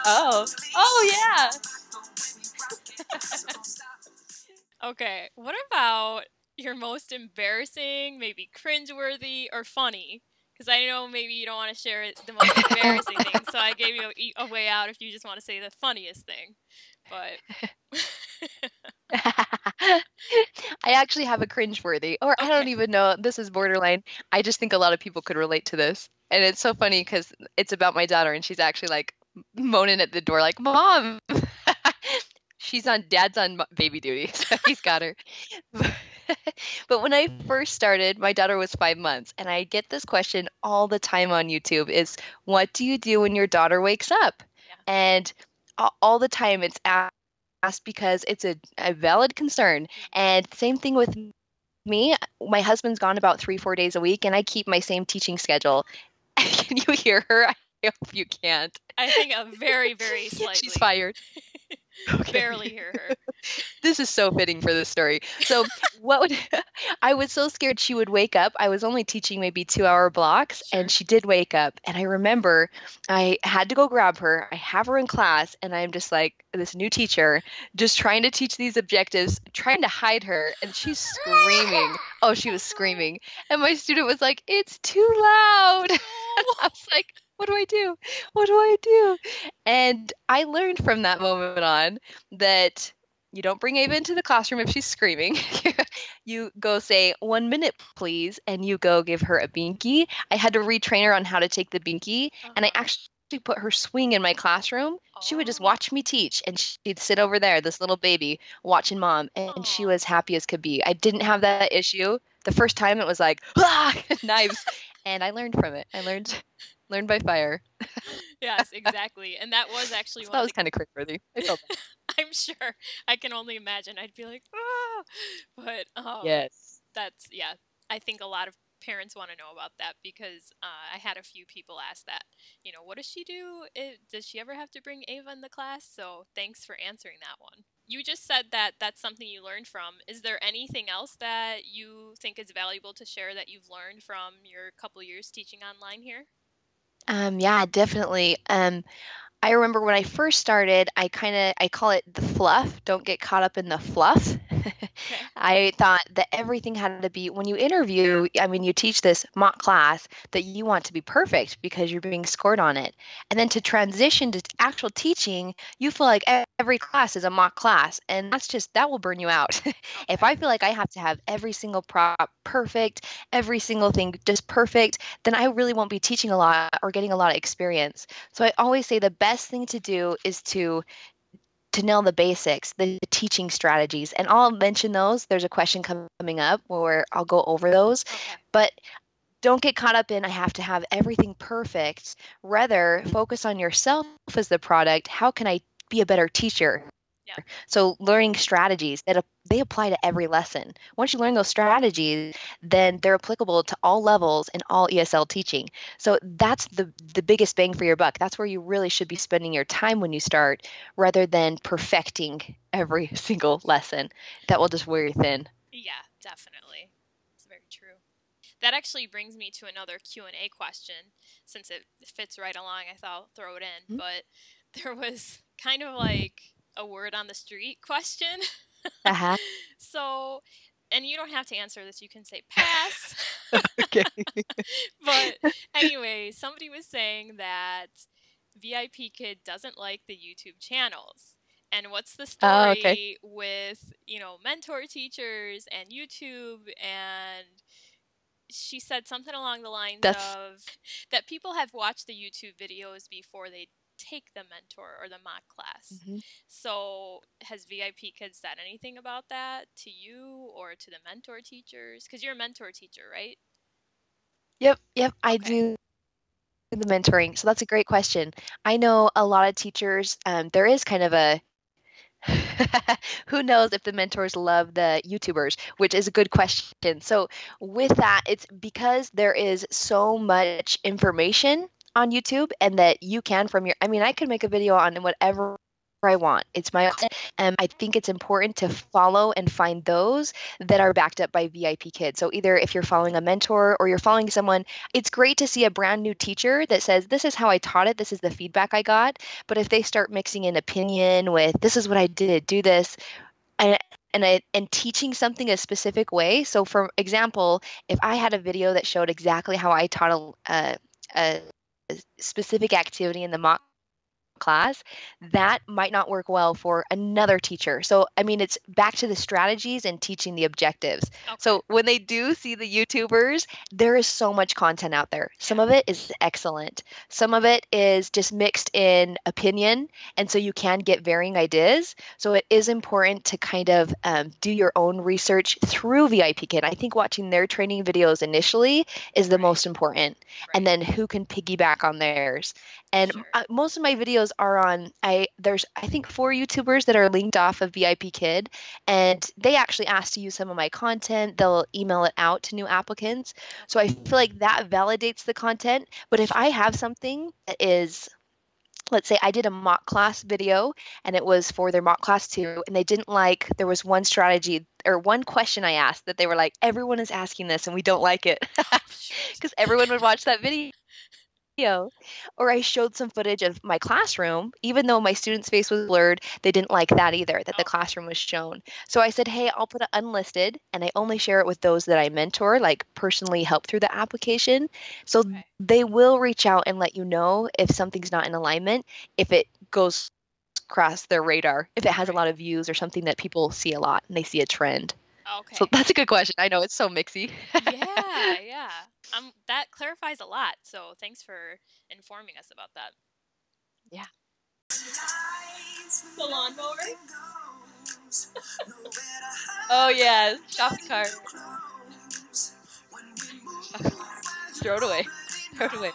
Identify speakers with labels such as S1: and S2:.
S1: Oh yeah. Okay, what about your most embarrassing, maybe cringeworthy, or funny? Because I know maybe you don't want to share the most embarrassing thing, so I gave you a way out if you just want to say the funniest thing. But
S2: I actually have a cringeworthy, or I don't even know. This is borderline. I just think a lot of people could relate to this. And it's so funny because it's about my daughter, and she's actually like moaning at the door, like, Mom. Dad's on baby duty, so he's got her. But when I first started, my daughter was 5 months, and I get this question all the time on YouTube is, what do you do when your daughter wakes up?
S1: Yeah.
S2: And all the time it's asked because it's a valid concern. And same thing with me. My husband's gone about 3-4 days a week, and I keep my same teaching schedule. Can you hear her? I hope you can't.
S1: I think very, very slightly.
S2: She's fired.
S1: Okay. Barely hear her.
S2: This is so fitting for this story. So I was so scared she would wake up. I was only teaching maybe 2-hour blocks, and she did wake up. And I remember I had to go grab her. I have her in class, and I'm just like this new teacher, just trying to teach these objectives, trying to hide her, and she's screaming. Oh, she was screaming. And my student was like, "It's too loud." I was like, what do I do? What do I do? And I learned from that moment on that you don't bring Ava into the classroom if she's screaming. You go say, 1 minute, please, and you go give her a binky. I had to retrain her on how to take the binky, and I actually put her swing in my classroom. She would just watch me teach, and she'd sit over there, this little baby, watching Mom, and she was happy as could be. I didn't have that issue. The first time it was like, knives, and I learned from it. I learned by fire.
S1: Yes, exactly. And that was actually
S2: that was kind of cringeworthy.
S1: I'm sure. I can only imagine. I'd be like, oh. But
S2: yes,
S1: that's, yeah. I think a lot of parents want to know about that because I had a few people ask that. You know, what does she do? Does she ever have to bring Ava in the class? So thanks for answering that one. You just said that that's something you learned from. Is there anything else that you think is valuable to share that you've learned from your couple years teaching online here?
S2: Yeah, definitely. I remember when I first started, I call it the fluff. Don't get caught up in the fluff. I thought that everything had to be, when you interview, I mean, you teach this mock class that you want to be perfect because you're being scored on it. And then to transition to actual teaching, you feel like every class is a mock class. And that will burn you out. If I feel like I have to have every single prop perfect, every single thing just perfect, then I really won't be teaching a lot or getting a lot of experience. So I always say the best thing to do is to nail the basics, the teaching strategies, and I'll mention those. There's a question coming up where I'll go over those, but don't get caught up in I have to have everything perfect. Rather, focus on yourself as the product. How can I be a better teacher? Yeah. So learning strategies that they apply to every lesson. Once you learn those strategies, then they're applicable to all levels and all ESL teaching. So that's the biggest bang for your buck. That's where you really should be spending your time when you start, rather than perfecting every single lesson. That will just wear you thin.
S1: Yeah, definitely. It's very true. That actually brings me to another Q&A question. Since it fits right along, I thought I'll throw it in. But there was kind of like a word on the street question. So, and you don't have to answer this. You can say pass.
S2: Okay.
S1: But anyway, somebody was saying that VIPKID doesn't like the YouTube channels. And what's the story with, mentor teachers and YouTube? And she said something along the lines of that people have watched the YouTube videos before they take the mentor or the mock class. So has VIPKID said anything about that to you or to the mentor teachers? Because you're a mentor teacher, right?
S2: Yep. I do the mentoring. So that's a great question. I know a lot of teachers, there is kind of a who knows if the mentors love the YouTubers, which is a good question. So with that, it's because there is so much information on YouTube, and that you can I could make a video on whatever I want. It's my I think it's important to follow and find those that are backed up by VIPKID. So either if you're following a mentor or you're following someone, it's great to see a brand new teacher that says, this is how I taught it, this is the feedback I got. But if they start mixing in opinion with, this is what I did, do this, and teaching something a specific way. So for example, if I had a video that showed exactly how I taught a specific activity in the mock class, that might not work well for another teacher. So, I mean, it's back to the strategies and teaching the objectives. Okay. So when they do see the YouTubers, there is so much content out there. Some of it is excellent. Some of it is just mixed in opinion. And so you can get varying ideas. So it is important to kind of do your own research through VIPKID. I think watching their training videos initially is the most important. And then who can piggyback on theirs. And most of my videos are on, there's I think 4 YouTubers that are linked off of VIPKID, and they actually ask to use some of my content. They'll email it out to new applicants. So I feel like that validates the content. But if I have something that is, let's say I did a mock class video and it was for their mock class 2, and they didn't like, there was one strategy or one question I asked that they were like, everyone is asking this and we don't like it, because everyone would watch that video. Or I showed some footage of my classroom, even though my student's face was blurred, they didn't like that either, that the classroom was shown. So I said, hey, I'll put it unlisted, and I only share it with those that I mentor, like personally help through the application. So they will reach out and let you know if something's not in alignment, if it goes across their radar, if it has a lot of views or something that people see a lot and they see a trend. Okay. So that's a good question. I know it's so mixy.
S1: Yeah. That clarifies a lot. So thanks for informing us about that.
S2: Yeah.
S1: The lawnmower?
S2: Oh yeah, shopping cart. Throw it away. Throw it away.